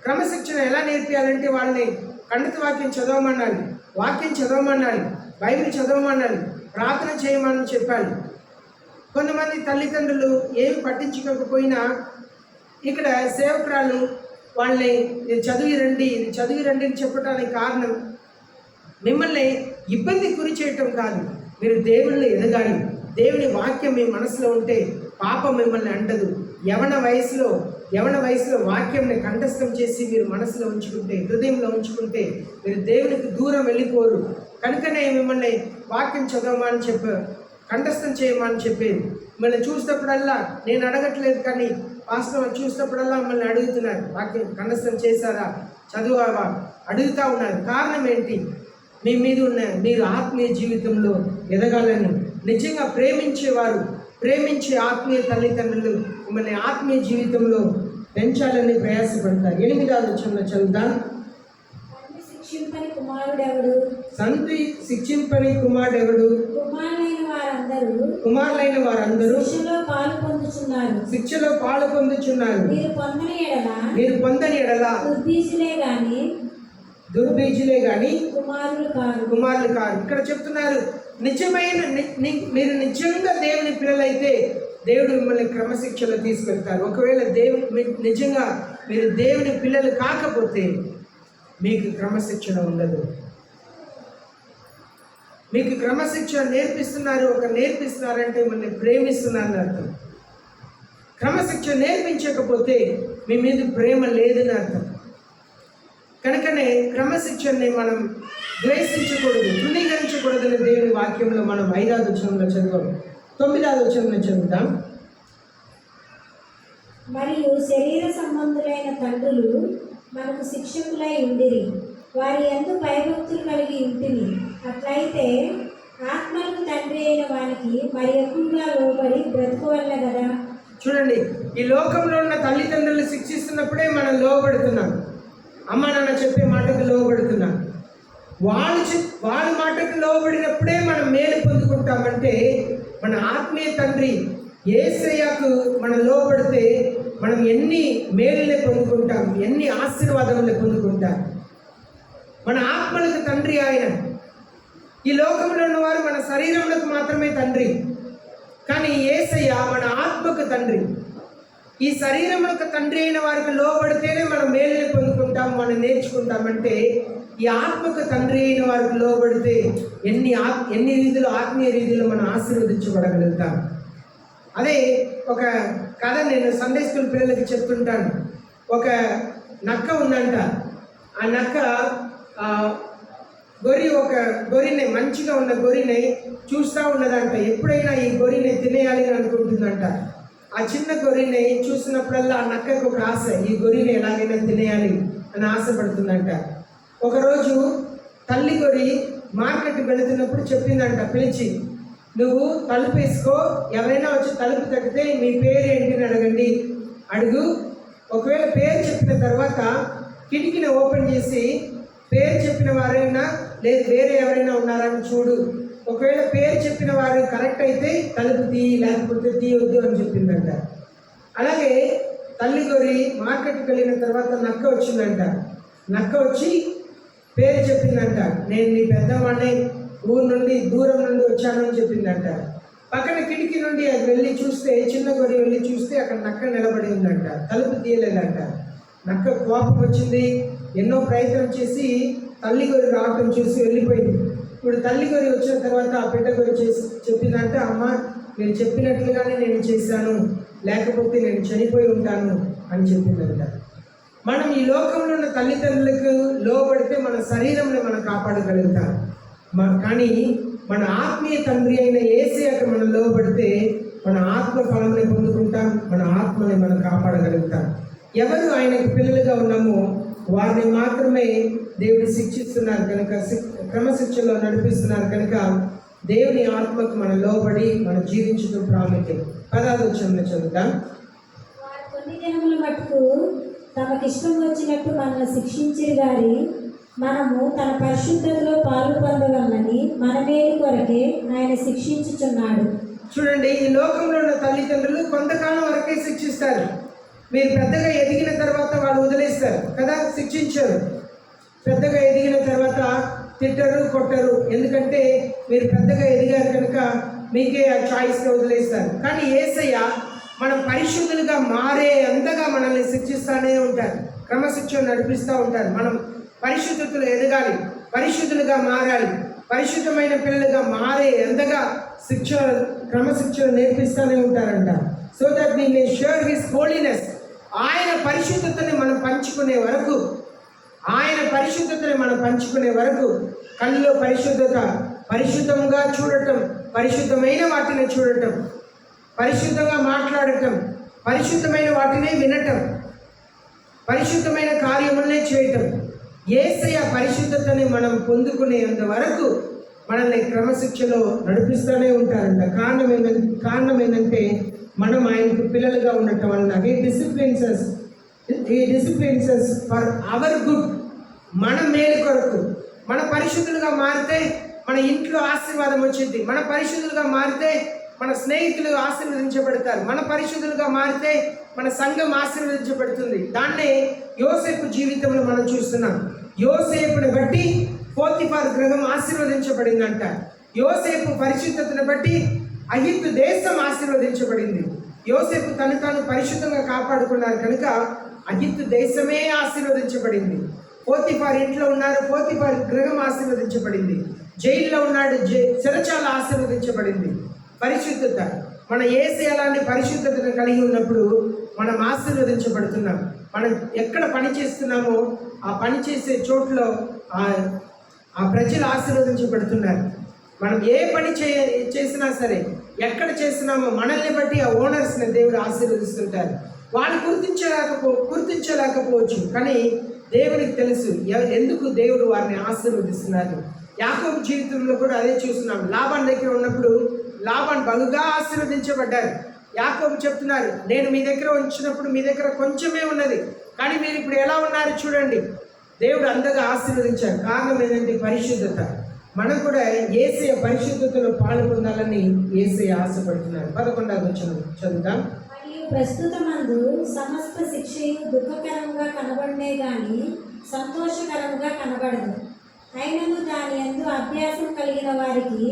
క్రమశిక్షణ ఎలా నేర్పియాలంటే వాళ్ళని ఖండిత వాక్యం చదవమనాలి, బైబిల్ చదవమనాలి, ప్రార్థన చేయమని చెప్పాలి. కొంతమంది తల్లిదండ్రులు ఏమి పట్టించుకోకపోయినా ఇక్కడ సేవకురాలు వాళ్ళని చదివి రండి అని చెప్పడానికి కారణం మిమ్మల్ని ఇబ్బంది గురి చేయటం కాదు, మీరు దేవుళ్ళు ఎదగాలి. దేవుని వాక్యం మీ మనసులో ఉంటే పాపం మిమ్మల్ని అంటదు. యవన వయసులో వాక్యంని కంఠస్థం చేసి మీరు మనసులో ఉంచుకుంటే, హృదయంలో ఉంచుకుంటే మీరు దేవునికి దూరం వెళ్ళిపోరు. కనుకనే మిమ్మల్ని వాక్యం చదవమని చెప్పారు, కంఠస్థం చేయమని చెప్పేది. మిమ్మల్ని చూసినప్పుడల్లా నేను అడగట్లేదు కానీ వాస్తవం చూసినప్పుడల్లా మిమ్మల్ని అడుగుతున్నారు, వాక్యం కంఠస్థం చేశారా, చదువావా అడుగుతూ ఉన్నారు. కారణం ఏంటి? మీ మీద ఉన్న మీరు ఆత్మీయ జీవితంలో ఎదగాలని. నిజంగా ప్రేమించే ఆత్మీయ తల్లిదండ్రులు మిమ్మల్ని ఆత్మీయ జీవితంలో పెంచాలని ప్రయాసపడతారు. 8వ వచనంలో చదువుదాం. శిక్షింపని కుమారుడెవడు? సంతు శిక్షింపని కుమారుడెవడు? కుమారులైన వారందరూ శిక్షలో పాలు పొందుచున్నారు. శిక్షలో పాలు పొందుచున్నారు. మీరు పొందని ఎడల దుర్బీజులే గాని కుమారులు కాదు. ఇక్కడ చెప్తున్నారు, నిజమైన మీరు నిజంగా దేవుని పిల్లలైతే దేవుడు మిమ్మల్ని క్రమశిక్షలో తీసుకెళ్తారు. ఒకవేళ నిజంగా మీరు దేవుని పిల్లలు కాకపోతే మీకు క్రమశిక్షణ ఉండదు. మీకు క్రమశిక్షణ నేర్పిస్తున్నారంటే మిమ్మల్ని ప్రేమిస్తున్నారని అర్థం. క్రమశిక్షణ నేర్పించకపోతే మీ మీద ప్రేమ లేదని అర్థం. కనుకనే క్రమశిక్షణని మనం ద్వేషించకూడదు, తృణీకరించకూడదని దేవుని వాక్యంలో మనం 5వ వచనంలో చదివాం. 9వ వచనంలో చదువుతాం. మరియు శరీర సంబంధులైన తండ్రులు మనకు శిక్షకులై ఉండిరి, వారి యందు భయభక్తులు కలిగి ఉంటిని. అట్లయితే ఆత్మలకు తండ్రి అయిన వానికి మరి ఎక్కువగా లోబడి బ్రతుకోవాలే కదా. చూడండి, ఈ లోకంలో ఉన్న తల్లిదండ్రులు శిక్షిస్తున్నప్పుడే మనం లోబడుతున్నాం. అమ్మ నాన్న చెప్పే మాటకు లోబడుతున్నాం. వాళ్ళ మాటకు లోబడినప్పుడే మనం మేలు పొందుకుంటామంటే మన ఆత్మీయ తండ్రి యేసయ్యకు మనం లోబడితే మనం ఎన్ని మేలులే పొందుకుంటాం, ఎన్ని ఆశీర్వాదములే పొందుకుంటాం. మన ఆత్మలకు తండ్రి ఆయన. ఈ లోకంలో ఉన్నవారు మన శరీరములకు మాత్రమే తండ్రి, కానీ యేసయ్య మన ఆత్మకు తండ్రి. ఈ శరీరములకు తండ్రి అయిన వారికి లోబడితేనే మనం మేలుని పొందుకుంటాం, మనం నేర్చుకుంటామంటే ఈ ఆత్మకు తండ్రి అయిన వారికి లోబడితే ఎన్ని రీతిలో ఆత్మీయ రీతిలో మనం ఆశీర్వదించబడగలుగుతాం. అదే ఒక కథ నేను సండే స్కూల్ పిల్లలకి చెప్తుంటాను. ఒక నక్క ఉందంట. ఆ నక్క గొర్రెని మంచిగా ఉన్న గొర్రెని చూస్తూ ఉన్నదంట. ఎప్పుడైనా ఈ గొర్రెని తినేయాలి అని అనుకుంటుందంట. ఆ చిన్న గొర్రెని చూసినప్పుడల్లా ఆ నక్కకు ఒక ఆశ, ఈ గొర్రెని ఎలాగైనా తినేయాలి అని ఆశపడుతుందంట. ఒకరోజు తల్లి గొర్రె మార్కెట్కి వెళుతున్నప్పుడు చెప్పిందంట పిలిచి, నువ్వు తలుపు వేసుకో, ఎవరైనా వచ్చి తలుపు తగ్గితే మీ పేరు ఏంటి అని అడుగు. ఒకవేళ పేరు చెప్పిన తర్వాత కిటికీని ఓపెన్ చేసి పేరు చెప్పిన వారైనా లేదు వేరే ఎవరైనా ఉన్నారని చూడు. ఒకవేళ పేరు చెప్పిన వారు కరెక్ట్ అయితే తలుపు తీయి, లేకపోతే తీయొద్దు అని చెప్పిందంట. అలాగే తల్లి గొర్రె మార్కెట్కి వెళ్ళిన తర్వాత నక్క వచ్చిందంట. నక్క వచ్చి పేరు చెప్పిందంట, నేను నీ పెద్దవాడిని, ఊరు నుండి దూరం నుండి వచ్చానని చెప్పిందంట. పక్కన కిటికీ నుండి అది వెళ్ళి చూస్తే, చిన్న గొర్రె వెళ్ళి చూస్తే అక్కడ నక్క నిలబడి ఉందంట, తలుపు తీయలేదంట. నక్క కోపం వచ్చింది, ఎన్నో ప్రయత్నం చేసి తల్లి గొర్రె రావటం చూసి వెళ్ళిపోయింది. ఇప్పుడు తల్లి గొర్రె వచ్చిన తర్వాత ఆ బిడ్డ గొర్రె చెప్పిందంటే, అమ్మ మీరు చెప్పినట్లుగానే నేను చేశాను, లేకపోతే నేను చనిపోయి ఉంటాను అని చెప్పిందంట. మనం ఈ లోకంలో ఉన్న తల్లిదండ్రులకు లోబడితే మన శరీరంలో మనం కాపాడగలుగుతాం. కానీ మన ఆత్మీయ తండ్రి అయిన యేసయ్యకు మనం లోబడితే మన ఆత్మ ఫలాన్ని పొందుకుంటాం, మన ఆత్మని మనం కాపాడగలుగుతాం. ఎవరు ఆయనకు పిల్లలుగా ఉన్నామో వారిని మాత్రమే దేవుడు శిక్షిస్తున్నారు కనుక, క్రమశిక్షణలో నడిపిస్తున్నారు కనుక దేవుని ఆత్మకు మనం లోబడి మనం జీవించడం ప్రాముఖ్యం. 10వ వచనంలో చదువుతాం. కొన్ని దినముల మట్టుకు తమకిష్టం వచ్చినట్టు మనల్ని శిక్షించిరి గారి మనము తన పరిశుద్ధతలో పాలు పొందగలనని మన మేలు కొరకే ఆయన శిక్షించుచున్నాడు. చూడండి, ఈ లోకంలో ఉన్న తల్లిదండ్రులు కొంతకాలం వరకే శిక్షిస్తారు. మీరు పెద్దగా ఎదిగిన తర్వాత వాళ్ళు వదిలేస్తారు కదా, శిక్షించరు. పెద్దగా ఎదిగిన తర్వాత తిట్టరు, కొట్టరు. ఎందుకంటే మీరు పెద్దగా ఎదిగారు కనుక మీకే ఆ చాయిస్గా వదిలేస్తారు. కానీ యేసయ్య మనం పరిశుద్ధులుగా మారే అంతగా మనల్ని శిక్షిస్తూనే ఉంటారు, క్రమశిక్షణ నడిపిస్తూ ఉంటారు. మనం పరిశుద్ధతలో ఎదగాలి, పరిశుద్ధులుగా మారాలి, పరిశుద్ధమైన పిల్లలుగా మారే అంతగా క్రమశిక్షణ నేర్పిస్తూనే ఉంటారంట. So that we may share his holiness. ఆయన పరిశుద్ధతని మనం పంచుకునే వరకు, కళ్ళలో పరిశుద్ధత, పరిశుద్ధంగా చూడటం, పరిశుద్ధమైన వాటిని చూడటం, పరిశుద్ధంగా మాట్లాడటం, పరిశుద్ధమైన వాటినే వినటం, పరిశుద్ధమైన కార్యములనే చేయటం. యేసయ్య పరిశుద్ధతని మనం పొందుకునేంత వరకు మనల్ని క్రమశిక్షలో నడిపిస్తూనే ఉంటారంట. కారణం ఏంటంటే మనం ఆయనకు పిల్లలుగా ఉండటం వలన. He disciplines us for our good. మన మేలు కొరకు. మన పరిశుద్ధులుగా మారితే మన ఇంట్లో ఆశీర్వాదం వచ్చింది. మన పరిశుద్ధులుగా మారితే మన స్నేహితులు ఆశీర్వదించబడతారు. మన పరిశుద్ధులుగా మారితే మన సంఘం ఆశీర్వదించబడుతుంది. దాన్నే యోసేపు జీవితంలో మనం చూస్తున్నాం. యోసేపుని బట్టి పోతిఫారు గృహం ఆశీర్వదించబడిందంట. యోసేపు పరిశుద్ధతను బట్టి ఐగుప్తు దేశం ఆశీర్వదించబడింది. యోసేపు తను తాను పరిశుద్ధంగా కాపాడుకున్నారు కనుక ఐగుప్తు దేశమే ఆశీర్వదించబడింది. పోతిఫారు ఇంట్లో ఉన్నారు, పోతిఫారు గృహం ఆశీర్వదించబడింది. జైల్లో ఉన్నాడు, చెరచాల ఆశీర్వదించబడింది. పరిశుద్ధత, మన యేసయ్య అలాంటి పరిశుద్ధతను కలిగి ఉన్నప్పుడు మనం ఆశీర్వదించబడుతున్నాం. మనం ఎక్కడ పని చేస్తున్నామో ఆ పని చేసే చోట్ల ఆ ప్రజలు ఆశీర్వదించబడుతున్నారు. మనం ఏ పని చేసినా సరే, ఎక్కడ చేస్తున్నామో మనల్ని బట్టి ఆ ఓనర్స్ని దేవుడు ఆశీర్వదిస్తుంటారు. వాళ్ళు గుర్తించలేకపోవచ్చు, కానీ దేవునికి తెలుసు ఎందుకు దేవుడు వారిని ఆశీర్వదిస్తున్నారు. యాకోబు జీవితంలో కూడా అదే చూస్తున్నాం. లాబాన్ దగ్గర ఉన్నప్పుడు లాబాన్ బహుగా ఆశీర్వదించబడ్డారు. యాకోబు చెప్తున్నారు, నేను మీ దగ్గర ఉంచినప్పుడు మీ దగ్గర కొంచెమే ఉన్నది, కానీ మీరు ఇప్పుడు ఎలా ఉన్నారు చూడండి. దేవుడు అంతగా ఆశీర్వదించారు. కారణం ఏంటంటే పరిశుద్ధత. మనం కూడా యేసయ్య పరిశుద్ధతలో పాల్గొనాలని యేసయ్య ఆశపడుతున్నారు. 11వ వచనం చదువుదాం. మరియు ప్రస్తుతమందు సమస్త శిక్షయు దుఃఖకరంగా కనబడనే గాని సంతోషకరంగా కనబడదు. అయినను దాని యందు అభ్యాసం కలిగిన వారికి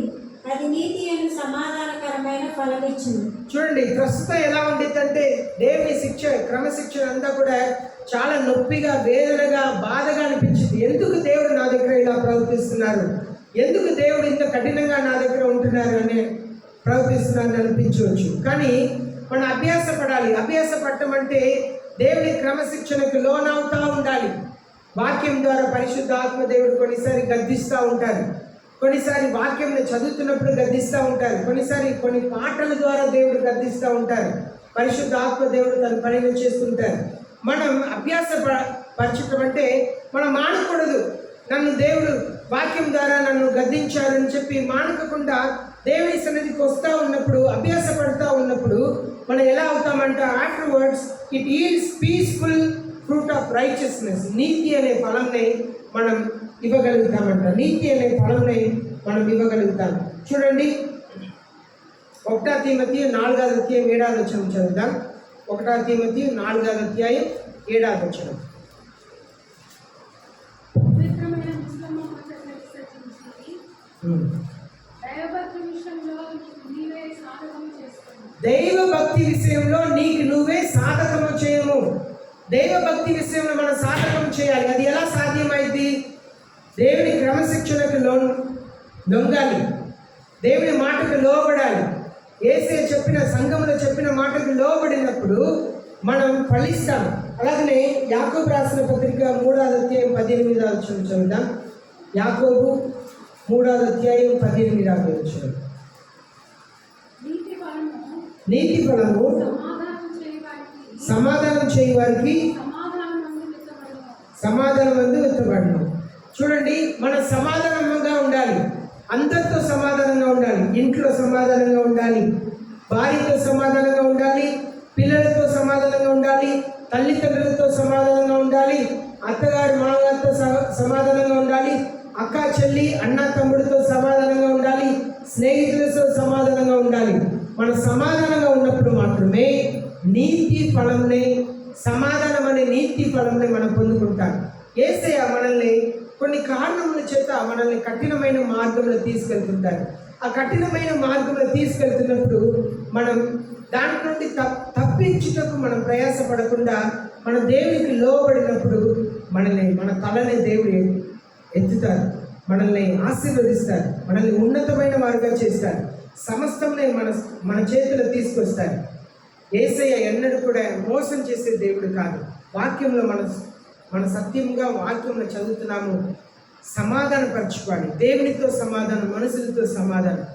అది నీతి అను సమాధానకరమైన ఫలమిచ్చును. చూడండి, ప్రస్తుతం ఎలా ఉండిద్దంటే దేవుని శిక్ష, క్రమశిక్షణ అంతా కూడా చాలా నొప్పిగా, వేదనగా, బాధగా అనిపించింది. ఎందుకు దేవుడు నా దగ్గర ఇలా ప్రవర్తిస్తున్నారు, ఎందుకు దేవుడు ఇంత కఠినంగా నా దగ్గర ఉంటున్నారు అని ప్రవర్తిస్తున్నారు అనిపించవచ్చు. కానీ మనం అభ్యాసపడాలి. అభ్యాసపడటం అంటే దేవుని క్రమశిక్షణకు లోనవుతూ ఉండాలి. వాక్యం ద్వారా పరిశుద్ధ ఆత్మ దేవుడు కొన్నిసారి గద్దిస్తూ ఉంటారు, కొన్నిసారి వాక్యంని చదువుతున్నప్పుడు గద్దిస్తూ ఉంటారు, కొన్నిసారి కొన్ని పాటల ద్వారా దేవుడు గద్దిస్తూ ఉంటారు. పరిశుద్ధ ఆత్మ దేవుడు తన పనిని చేస్తుంటారు. మనం పరచటం అంటే మనం మానకూడదు. నన్ను దేవుడు వాక్యం ద్వారా నన్ను గద్దించారని చెప్పి మానకుండా దేవుని సన్నిధికి వస్తూ ఉన్నప్పుడు, అభ్యాసపడుతూ ఉన్నప్పుడు మనం ఎలా అవుతామంటే afterwards it yields peaceful fruit of righteousness. నీతి అనే ఫలంని మనం ఇవ్వగలుగుతామంట. నీతి అనే ఫలంని మనం ఇవ్వగలుగుతాం. చూడండి, 1 తీమోతి 4వ అధ్యాయం 7వ వచనం చదువుదాం. 1 తీమోతి 4వ అధ్యాయం 7వ వచనం. దైవ భక్తి విషయంలో నీకు నువ్వే సాధకము చేయము. దైవ భక్తి విషయంలో మనం సాధకం చేయాలి. అది ఎలా సాధ్యమైంది? దేవుని క్రమశిక్షణకు లొంగాలి, దేవుని మాటకు లోబడాలి. యేసయ్య చెప్పిన, సంఘంలో చెప్పిన మాటకు లోబడినప్పుడు మనం ఫలిస్తాం. అలాగనే యాకోబు రాసిన పత్రిక 3వ అధ్యాయం 18వ వచనం చదువుదాం. యాకోబు 3వ అధ్యాయం 18వ వచనం. నీతి ఫలము సమాధానం చేయ వారికి సమాధానం అందు వెతబడును. చూడండి, మనం సమాధానంగా ఉండాలి, అందరితో సమాధానంగా ఉండాలి, ఇంట్లో సమాధానంగా ఉండాలి, భార్యతో సమాధానంగా ఉండాలి, పిల్లలతో సమాధానంగా ఉండాలి, తల్లిదండ్రులతో సమాధానంగా ఉండాలి, అత్తగారు మామగారితో సమాధానంగా ఉండాలి, అక్క చెల్లి అన్న తమ్ముడితో సమాధానంగా ఉండాలి, స్నేహితులతో సమాధానంగా ఉండాలి. మన సమాధానంగా ఉన్నప్పుడు మాత్రమే నీతి ఫలంని, సమాధానం అనే నీతి ఫలంని మనం పొందుకుంటాం. యేసయ్య మనల్ని కొన్ని కారణముల చేత మనల్ని కఠినమైన మార్గంలో తీసుకెళ్తుంటారు. ఆ కఠినమైన మార్గంలో తీసుకెళ్తున్నప్పుడు మనం దాని నుండి తప్పించుటకు మనం ప్రయాసపడకుండా మన దేవునికి లోబడినప్పుడు మన తలని దేవుడు ఎత్తుతారు, మనల్ని ఆశీర్వదిస్తారు, మనల్ని ఉన్నతమైన వారుగా చేస్తారు, సమస్తంని మన చేతిలో తీసుకొస్తారు. యేసయ్య ఎన్నడూ కూడా మోసం చేసే దేవుడు కాదు. వాక్యంలో మన సత్యంగా వాక్యంలో చదువుతున్నాము, సమాధానపరచుకోవాలి. దేవునితో సమాధానం, మనుషులతో సమాధానం,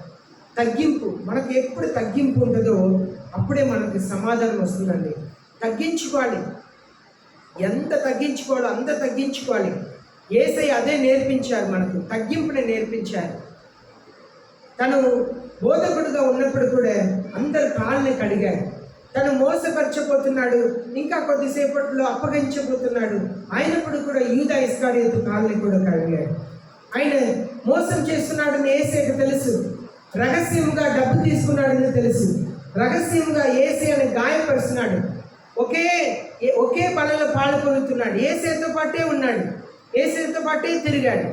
తగ్గింపు. మనకు ఎప్పుడు తగ్గింపు ఉంటుందో అప్పుడే మనకి సమాధానం వస్తుందండి. తగ్గించుకోవాలి, ఎంత తగ్గించుకోవాలో అంత తగ్గించుకోవాలి. యేసయ్య అదే నేర్పించారు, మనకు తగ్గింపుని నేర్పించారు. తను బోధకుడుగా ఉన్నప్పుడు కూడా అందరు కాళ్ళని కడిగారు. తను మోసపరచబోతున్నాడు, ఇంకా కొద్దిసేపట్లో అప్పగించబోతున్నాడు. అయినప్పుడు కూడా యూదా ఇస్కారియోతు కాళ్ళని కూడా కడిగాడు. ఆయన మోసం చేస్తున్నాడని యేసేకు తెలుసు, రహస్యంగా డబ్బు తీసుకున్నాడని తెలుసు, రహస్యంగా యేసేని గాయపరుస్తున్నాడు, ఒకే పనులు పాల్పొందుతున్నాడు, యేసేతో పాటే ఉన్నాడు, యేసేతో పాటే తిరిగాడు.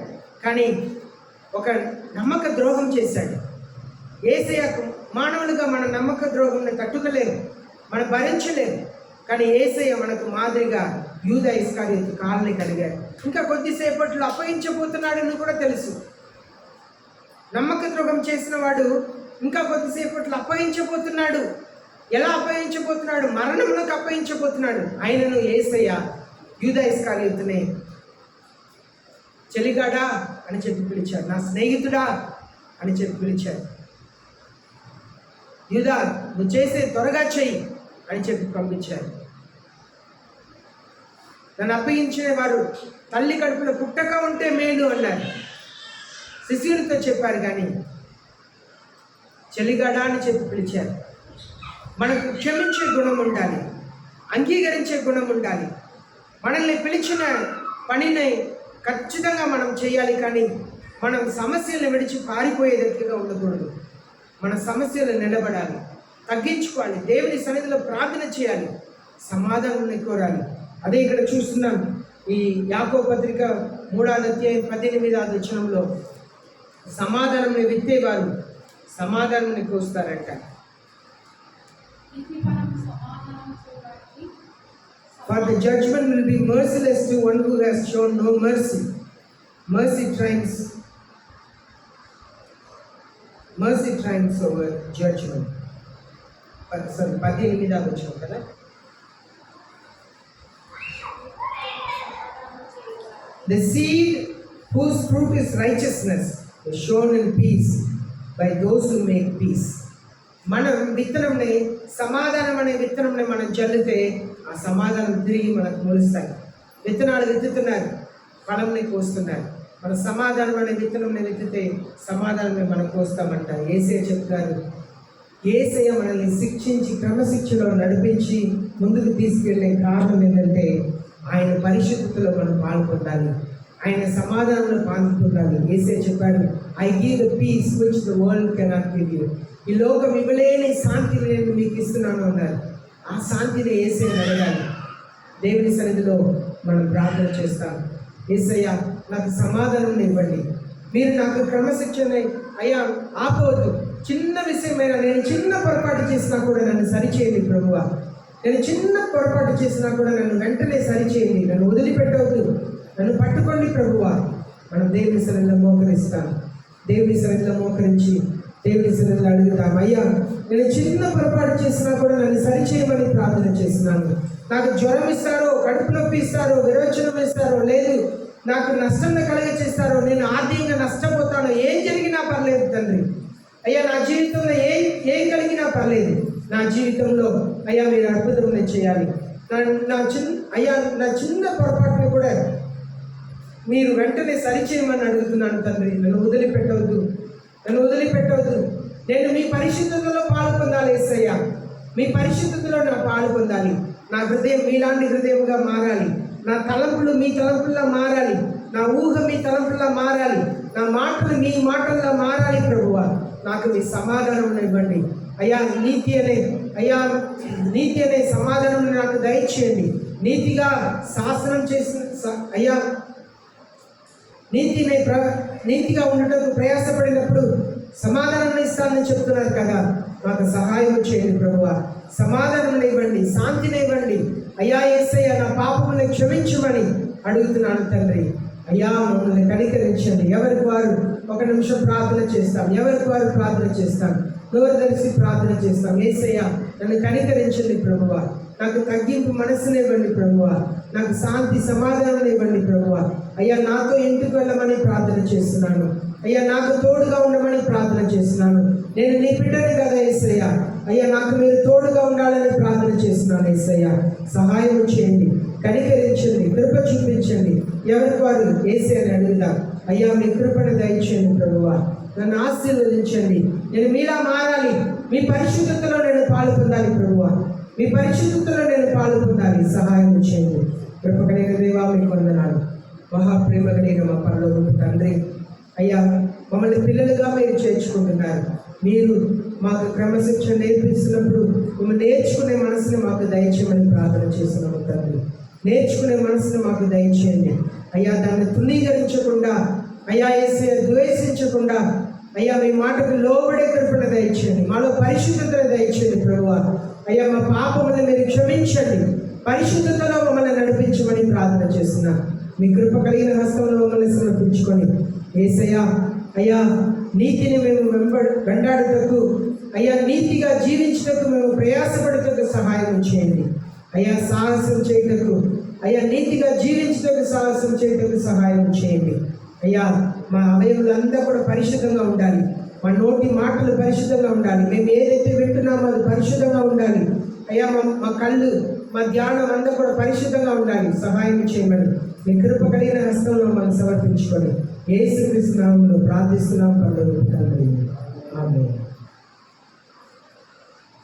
కానీ ఒక నమ్మక ద్రోహం చేశాడు. యేసయ్యకు మానవులుగా మన నమ్మక ద్రోహంని తట్టుకోలేము, మనం భరించలేము. కానీ యేసయ్య మనకు మాదిరిగా యూదా ఇస్కారియోతు కాళ్ళని కడిగాడు. ఇంకా కొద్దిసేపట్లో అప్పగించబోతున్నాడని కూడా తెలుసు. నమ్మక ద్రోహం చేసిన వాడు ఇంకా కొద్దిసేపట్లో అప్పగించబోతున్నాడు. ఎలా అప్పగించబోతున్నాడు? మరణములకు అప్పగించబోతున్నాడు. ఆయనను యేసయ్య యూదా ఇస్కారియోతునే చెలిగాడా అని చెప్పి పిలిచాడు, నా స్నేహితుడా అని చెప్పి పిలిచాడు. యూదా, నువ్వు చేసే త్వరగా చెయ్యి అని చెప్పి పంపించారు. నన్ను అప్పగించిన వారు తల్లి కడుపున పుట్టక ఉంటే మేలు అన్నారు, శిశువులతో చెప్పారు. కానీ చెలిగాడా అని చెప్పి పిలిచారు. మనకు క్షమించే గుణం ఉండాలి, అంగీకరించే గుణం ఉండాలి. మనల్ని పిలిచిన పనిని ఖచ్చితంగా మనం చేయాలి. కానీ మనం సమస్యలను విడిచి పారిపోయేటట్లుగా ఉండకూడదు. మన సమస్యలు నిలబడాలి, తగ్గించుకోవాలి, దేవుని సన్నిధిలో ప్రార్థన చేయాలి, సమాధానాన్ని కోరాలి. అదే ఇక్కడ చూస్తున్నాం. ఈ యాకోబు పత్రిక 3వ అధ్యాయం 18వ వచనంలో సమాధానం విత్తేవారు సమాధానాన్ని కోస్తారంట. For the judgment will be merciless to one who has shown no mercy. Mercy triumphs over judgment. Sorry, 18వ వచనం కదా. The seed whose fruit is righteousness is shown in peace by those who make peace. మనం విత్తనంని, సమాధానం అనే విత్తనంని మనం చల్లితే ఆ సమాధానం తిరిగి మనకు మొలుస్తాయి. విత్తనాలు విత్తుతున్నారు, ఫలంని కోస్తున్నారు. మన సమాధానం అనే విత్తనంని విత్తితే సమాధానమే మనం కోస్తామంట. యేసయ్య చెప్తారు, యేసయ్య మనల్ని శిక్షించి క్రమశిక్షణలో నడిపించి ముందుకు తీసుకెళ్లే కారణం ఏంటంటే ఆయన పరిశుద్ధతలో మనం పాల్పొందాలి, ఆయన సమాధానంలో పాల్పొందాలి. యేసయ్య చెప్పారు, I give the peace which the world cannot give you. ఈ లోకం ఇవ్వలేని శాంతిని నేను మీకు ఇస్తున్నాను అన్నారు. ఆ శాంతిని యేసయ్యని అడగాలి. దేవుని సన్నిధిలో మనం ప్రార్థన చేస్తాం. యేసయ్య, నాకు సమాధానం ఇవ్వండి. మీరు నాకు క్రమశిక్షణ అయ్యా ఆపవద్దు. చిన్న విషయమైనా, నేను చిన్న పొరపాటు చేసినా కూడా నన్ను సరిచేయండి ప్రభువా. నేను చిన్న పొరపాటు చేసినా కూడా నన్ను వెంటనే సరిచేయండి, నన్ను వదిలిపెట్టవద్దు, నన్ను పట్టుకోండి ప్రభువా. మనం దేవుని సన్నిధిలో మోకరిస్తాం. దేవుని సన్నిధిలో మోకరించి దేవుని సన్నిధిలో అడుగుతాం, అయ్యా నేను చిన్న పొరపాటు చేసినా కూడా నన్ను సరిచేయమని ప్రార్థన చేస్తున్నాను. నాకు జ్వరం ఇస్తారో, కడుపు నొప్పి ఇస్తారో, విరోచనం ఇస్తారో, లేదు నాకు నష్టం కలిగ చేస్తారో, నేను ఆర్థికంగా నష్టపోతానో, ఏం జరిగినా పర్లేదు తండ్రి. అయ్యా నా జీవితంలో ఏం కలిగినా పర్లేదు. నా జీవితంలో అయ్యా మీరు అద్భుతం చేయాలి. అయ్యా నా చిన్న పొరపాటును కూడా మీరు వెంటనే సరిచేయమని అడుగుతున్నాను తండ్రి. నన్ను వదిలిపెట్టవద్దు, నన్ను వదిలిపెట్టవద్దు. నేను మీ పరిశుద్ధతలో పాలు పొందాలి యేసయ్యా. మీ పరిశుద్ధతలో నా పాలు పొందాలి. నా హృదయం మీలాంటి హృదయంగా మారాలి. నా తలంపులు మీ తలంపుల్లా మారాలి. నా ఊహ మీ తలంపుల్లా మారాలి. నా మాటలు మీ మాటల్లా మారాలి ప్రభువా. నాకు మీ సమాధానం ఇవ్వండి అయ్యా. నీతి అనే సమాధానం నాకు దయచేయండి. నీతిగా శాసనం చేసిన అయ్యా, నీతిగా ఉండటం ప్రయాసపడినప్పుడు సమాధానం ఇస్తానని చెప్తున్నారు కదా, మాకు సహాయం చేయండి ప్రభువా. సమాధానం ఇవ్వండి, శాంతిని ఇవ్వండి అయ్యా. యేసయ్య నా పాపములను క్షమించమని అడుగుతున్నాను తండ్రి. అయ్యా మమ్మల్ని కనికరించండి. ఎవరికి వారు 1 నిమిషం ప్రార్థన చేస్తాం, ఎవరికి వారు ప్రార్థన చేస్తాం, నోరు తెరిచి ప్రార్థన చేస్తాం. యేసయ్య నన్ను కనికరించండి ప్రభువా. నాకు తగ్గింపు మనసుని ఇవ్వండి ప్రభువా. నాకు శాంతి సమాధానం ఇవ్వండి ప్రభువా. అయ్యా నాతో ఇంటికి వెళ్ళమని ప్రార్థన చేస్తున్నాను అయ్యా. నాకు తోడుగా ఉండమని ప్రార్థన చేస్తున్నాను. నేను నీ బిడ్డని కదా యేసయ్య. అయ్యా నాకు మీరు తోడుగా ఉండాలని ప్రార్థన చేస్తున్నాను యేసయ్య. సహాయం చేయండి, కనికరించండి, కృప చూపించండి. ఎవరికి వారు యేసయ్యని అడుగుదాం. అయ్యా మీ కృపను దయచేయండి ప్రభువా. నన్ను ఆశీర్వదించండి. నేను మీలా మారాలి, మీ పరిశుద్ధతలో నేను పాలు పొందాలి ప్రభువా. మీ పరిశుద్ధతలో నేను పాల్గొనాలి, సహాయం చేయండి. కృపగలిగిన దేవా మీకు వందనాలు. మహాప్రేమ కలిగిన మా పరలోకపు తండ్రి, అయ్యా మమ్మల్ని పిల్లలుగా మీరు చేర్చుకుంటున్నారు. మీరు మాకు క్రమశిక్షణ నేర్పిస్తున్నప్పుడు మమ్మల్ని నేర్చుకునే మనసుని మాకు దయచేయమని ప్రార్థన చేస్తున్నాము తండ్రి. నేర్చుకునే మనసును మాకు దయచేయండి అయ్యా. దాన్ని తునీకరించకుండా అయ్యా, యేసయ్య ద్వేషించకుండా అయ్యా, మీ మాటకు లోబడే కృపణ దయచేయండి. మాలో పరిశుద్ధతను దయచేయండి ప్రభువా. అయ్యా, మా పాపములను మీరు క్షమించండి, పరిశుద్ధతలో మమ్మల్ని నడిపించమని ప్రార్థన చేస్తున్నా. మీ కృప కలిగిన హస్తంలో మమ్మల్ని సమర్పించుకొని యేసయ్యా అయ్యా, నీతిని మేము వెంటాడుటకు అయ్యా, నీతిగా జీవించుటకు మేము ప్రయాసపడుటకు సహాయం చేయండి అయ్యా. సాహసం చేయటకు అయ్యా, నీతిగా జీవించుటకు సాహసం చేయటకు సహాయం చేయండి అయ్యా. మా అవయవులంతా కూడా పరిశుద్ధంగా ఉండాలి, మా నోటి మాటలు పరిశుద్ధంగా ఉండాలి, మేము ఏదైతే వింటున్నామో అది పరిశుద్ధంగా ఉండాలి అయ్యా. మా కళ్ళు, మా ధ్యానం అంతా కూడా పరిశుద్ధంగా ఉండాలి, సహాయం చేయమని మీ కృప కలిగిన హస్తంలో మనం సమర్పించుకొని యేసుక్రీస్తు నామములో ప్రార్థిస్తున్నాం.